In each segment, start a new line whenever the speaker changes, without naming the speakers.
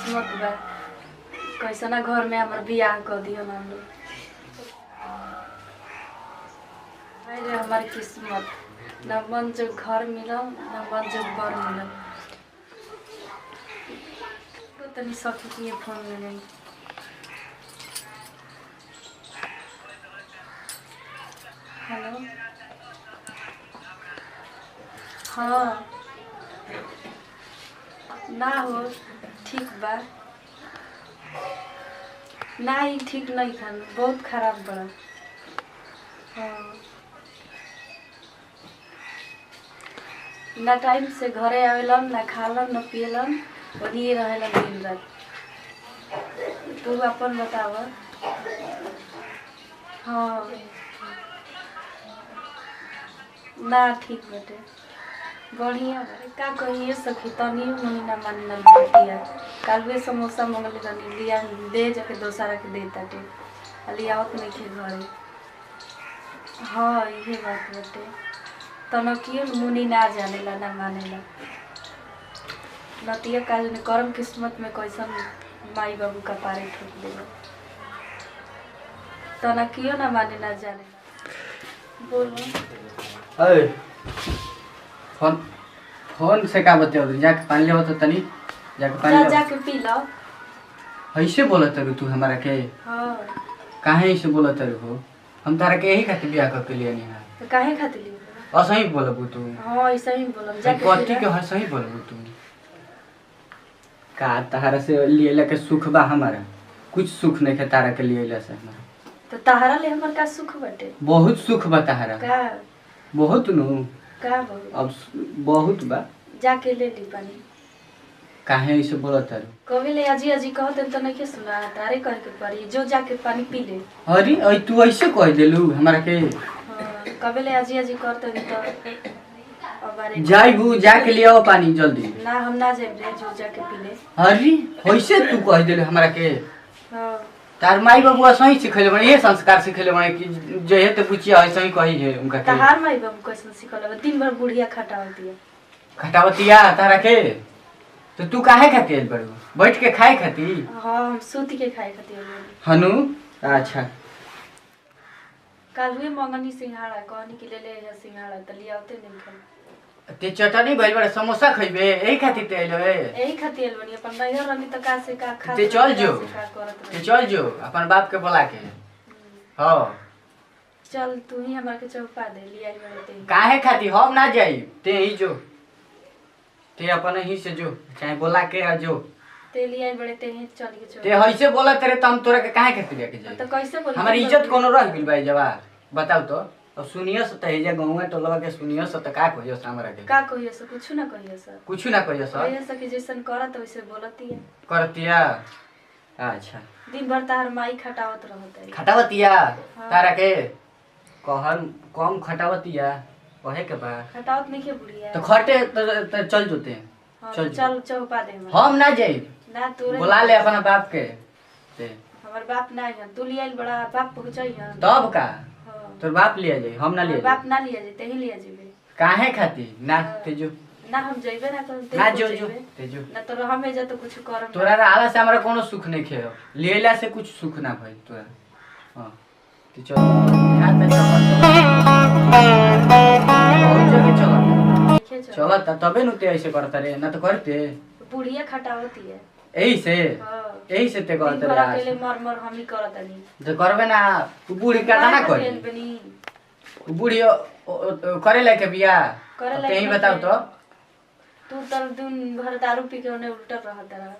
किस्मत बा कैसना घर में हमार बियाह कर दियो ना लोग। अरे हमार किस्मत न मन जो घर मिलल न मन जो बर मिलल। तो तनी सखी के फोन में नहीं। हेलो हाँ ना हो ठीक बा ना ही ठीक नहीं खान बहुत खराब बड़ा। हाँ ना टाइम से घरे आवेलन ना खालन ना पियलन वही रहेलन दिन रात। तू अपन बताव। हाँ ना ठीक बटे बढ़िया बा। का कहिए सखी तनी महीना मानल बतिया कालवे समोसा मंगल रनी लिया दे जाके दोसरा के दे ताटे लियावत नहीं खे घरे। हाँ ये बात बटे तनकियो मुनी ना जानेला ना मानेला नतिया काल में करम किस्मत में कैसन माई बाबू का पारे ठोक देगा तनकियो ना माने ना जाने। बोलो
अरे फोन फोन से का बतिया जाके पानी ले तो तनी जाके पानी ले
जाके पी लो।
ऐसे बोलत रू तू हमारा के।
हाँ
काहे ऐसे बोलत रू हो हम तारा के यही खातिर बियाह कर के लिए नहीं है
तो काहे खातिर लिए
असही बोलबू तू।
हाँ ऐसा ही बोलम जाके
पति के सही बोलबू तू का तारा से लिए के सुख बा हमारा कुछ सुख नहीं है तारा के लिए से हमारा।
तो तारा ले हमर का सुख बटे
बहुत सुख बा तारा
का
बहुत नु
का बहुत
अब बहुत बा
जाके ले ली पानी।
काहे ऐसे बोलत रू
कभी ले अजी अजी कहत तो नहीं के सुना तारे कह के पड़ी जो जाके पानी पी ले।
अरे ऐ तू ऐसे कह देलू हमरा के।
हाँ कभी ले अजी अजी करते तो अबारे
जाइबू जाके ले आओ पानी जल्दी।
ना हम ना जाए रे जो जाके पी ले।
अरे ऐसे तू कह देलू हमरा के।
हाँ
तार माई बाबू सही सिखले बने ये संस्कार सिखले बने कि जो है तो पूछिया ऐसे ही कही है उनका के।
तहार माई बाबू कैसे सिखल दिन भर बुढ़िया खटावती है
खटावतिया तारा के तो तू काहे खाती है बड़ू बैठ के खाए खाती।
हाँ हम सूती के खाए खातिर
हनु अच्छा
कल हुए मंगनी सिंघाड़ा कहनी के ले ले सिंघाड़ा त लियावते नहीं खा
ते चटनी भइल बड़े समोसा खइबे एही खातिर ते आइलो ए
यही खातिर बनी अपन नैहर रहनी त का से का खा
ते चल जो ते चल जो अपन बाप के बुला के। हां
चल तू ही हमरा के चौपा दे लिया बड़ते
काहे खाती हम ना जाई ते ही जो ते अपन ही से जो चाहे बोला के आ जो
ते लिया बड़ते ही चल के चल
ते ऐसे बोला तेरे तम तोरा के काहे खातिर लेके जाई
तो कैसे बोल
हमारी इज्जत कोनो रह गेल भाई जवाब बताओ तो अब सुनियो से तहेजा गौवा टोलवा के सुनियो से त का कहियो हमरा के
का कहियो से कुछ ना कहियो से
कुछ ना कहियो सर
कहियो से कि जैसन करत वैसे बोलती है
करतिया। अच्छा
दिन भर तार माई खटावत रहत है
खटावतिया
हाँ।
तारा के कहन कम खटावतिया कहे के बा
खटावत नहीं के बुढ़िया
तो खटे तो चल जोते हैं।
हाँ,
चल
चल चौपा दे हमरा
हम ना जाई
ना तोरे
बुला ले अपना बाप के ते
हमर बाप ना है तू लिया बड़ा बाप पहुंचाई है
तब का
हां
तोर बाप लिया जाई हम ना लिया जाई।
बाप ना लिया जेते ही लिया जेबे
काहे खाती ना ते जो
ना हम जइबे ना तो
ना जो जो ते जो
ना तो हमें जा तो कुछ करम
तोरा आला से हमरा कोनो सुख नहीं खे लेला से कुछ सुख ना भई तोरा। हां ते चल हाथ में बहुत जगह चल चलत तबे नु ते ऐसे करता रे ना तो करते
बुढ़िया खटावती है
यही से
हां
यही से ते करते रे आज
अकेले मर मर हम ही करत नहीं
तो करबे ना तू बूढ़ी का ना करी तू बूढ़ी करे लायक बिया
करे
ते ही बताओ तो
तू तर दिन भर दारू पी के ओने उल्टा रहत रहा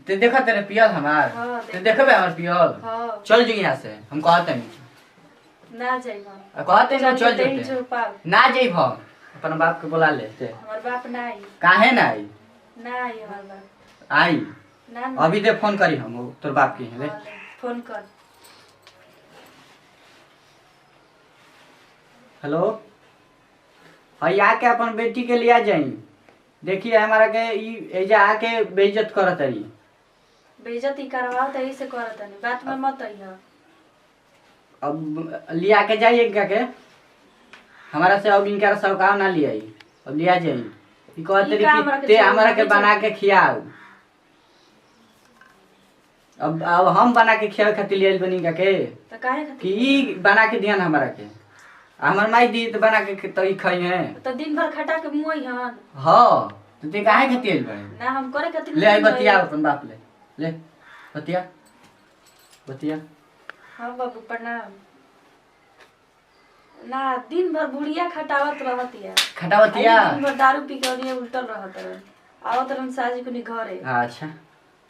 ते देखा तेरे पियल हमार
हाँ,
ते देखबे हमर पियल
हां
चल जो यहां से हम कहते नहीं
ना जाइबा
कहते नहीं चल
जो
जो
पाप
ना जाइब हम अपन बाप के बुला ले ते
हमर बाप ना आई
काहे ना आई
ना आई हमर बाप
आई
ना
अभी दे फोन करी हम तोर बाप की ले
फोन कर।
हेलो हई आके अपन बेटी के लिया जाई देखिए हमारा के ई एजा आके बेइज्जत करत रही
बेइज्जती करवाओ त ऐसे करत नहीं बात में मत आइयो।
अब लिया के जाइए क्या के हमारा से अब इनका सौकाव ना लिया अब लिया जाई ई कहत रही कि ते हमरा के बना के खियाओ अब हम बना के खियावे खातिर ले बनी का के
तो काहे खातिर
कि ई बना के दिहन हमरा के हमर माई दी तो बना के तो ई खाई है
तो दिन भर खटा के मुई हन
हां तो ते काहे खातिर आइल बनी
ना हम करे खातिर
ले आई बतिया अपन बाप ले बतिया
हाँ बाबू प्रणाम। ना दिन भर बुढ़िया खटावत रहतिया दिन भर दारू पी के ओनिए उल्टल रहत रहे आवत रहन साजी कुनी घरे।
अच्छा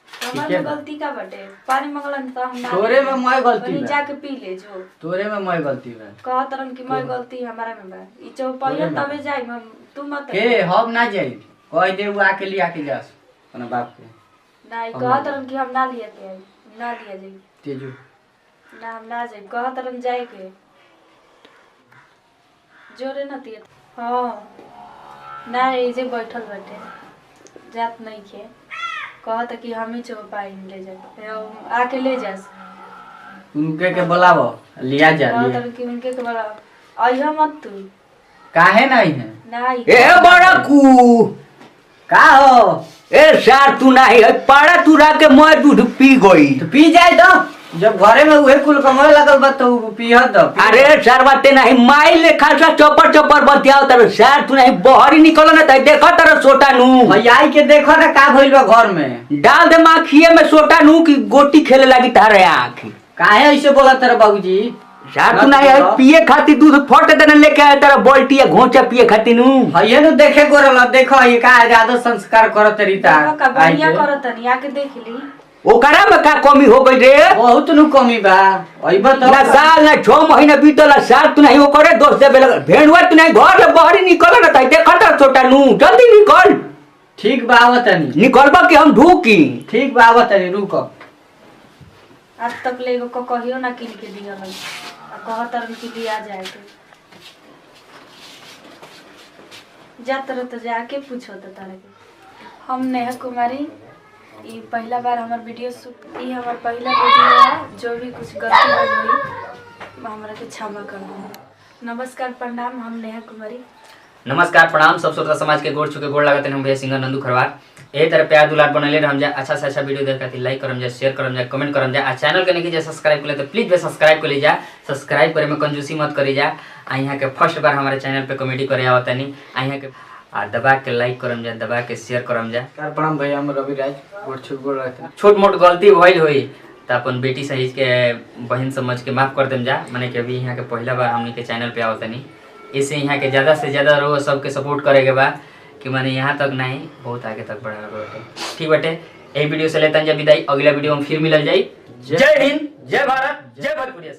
हमार गलती का बटे पानी मंगलन त हम ना
तोरे में मैं गलती
बा जाके पी ले जो
तोरे में मैं गलती बा
कहत रहन कि मैं गलती हमारा में बा ई चौपाइया तबे जाई हम तू मत
के हम ना जाई कह दे वो आके लिया के जास अपना बाप के
ना ई कहत रहन कि हम ना लिया के आई ना लिया जाई
तेजू
ना हम ना जाई कहत रहन जाए के जोरे न तिए हां ना ए जे बैठल बाटे जात नहीं के कहत कि हम ही चौपाई ले जाए आके ले जास
उनके के बुलावो लिया जा
कहत कि उनके के बुलाओ आइहा मत तू
काहे नहीं है
नहीं
ए बड़ा कू
का हो
ए सार तू नहीं है पाड़ा तू रा के मैं दूध पी गई
तो पी जाए तो जब घरे में उहे कुल कमरे लगल बा तो पियत दो
अरे सार बाते नहीं माई ले खासा चपर चपर बतियाओ तर सार तू नहीं बहरी निकल ना त देखो तर सोटा नु
भैया आई के देखो ना का भइल बा घर में
डाल दे माखिए में सोटा नु की गोटी खेले लगी तारे आंख
काहे ऐसे बोला तेरा बाबूजी
सार तू नहीं है पिए खाती दूध फट देने लेके आए तेरा बाल्टी या घोंचा पिए खाती नु
भैया नु देखे गोरल देखो ये का ज्यादा संस्कार करत रीता
का बढ़िया करत नहीं आके देख ली
ओकरा में का कमी हो गई रे
बहुत नु कमी बा अइबा तो
ना साल ना 6 महीना बीतला साल तू नहीं ओकरे दोस्त दे बेल भेंडवा तू नहीं घर से बाहर निकल ना त देखा तर छोटा नु जल्दी निकल
ठीक बा आवतनी
निकलबा कि हम ढूकी
ठीक बा आवतनी रुको
आज तक ले को कहियो ना किन के दिया भाई कहत रहन कि लिया जाए के जात रह तो जाके पूछो तो तारे के हम नेहा कुमारी ई पहला बार हमार वीडियो शूट ई हमार पहला वीडियो है जो भी कुछ गलती हुई हमरा के क्षमा कर दो। नमस्कार प्रणाम हम नेहा कुमारी।
नमस्कार प्रणाम सब श्रोता समाज के गोड़ छुके गोड़ लागत हम भैया सिंगर नंदू खरवार यही तरह प्यार दुलार बनले रहम जा अच्छा से अच्छा वीडियो देख खातिर लाइक करम जा शेयर करम जा कमेंट करम जा आ चैनल के नहीं कीजिए सब्सक्राइब कर ले तो प्लीज भी सब्सक्राइब कर लीजिए सब्सक्राइब करे में कंजूसी मत करी जा आ यहाँ के फर्स्ट बार हमारे चैनल पे कॉमेडी करे आवतनी आ यहाँ के आ दबा के लाइक करम जा दबा के शेयर करम जा
कर प्रणाम भैया हम रवि राज गोड़ छुक गोड़ रहते
छोट मोट गलती भइल होई तो अपन बेटी सहित के बहन समझ के माफ कर देम जा माने कि अभी यहाँ के पहला बार हमनी के चैनल पे आवतनी इससे यहाँ के ज़्यादा से ज़्यादा रोज सबके सपोर्ट करे के बा कि माने यहाँ तक नहीं बहुत आगे तक बढ़ा बाटे ठीक बाटे यही वीडियो से लेते हैं जब विदाई अगला वीडियो में फिर मिलल जाई। जय हिंद जय भारत जय भोजपुरिया।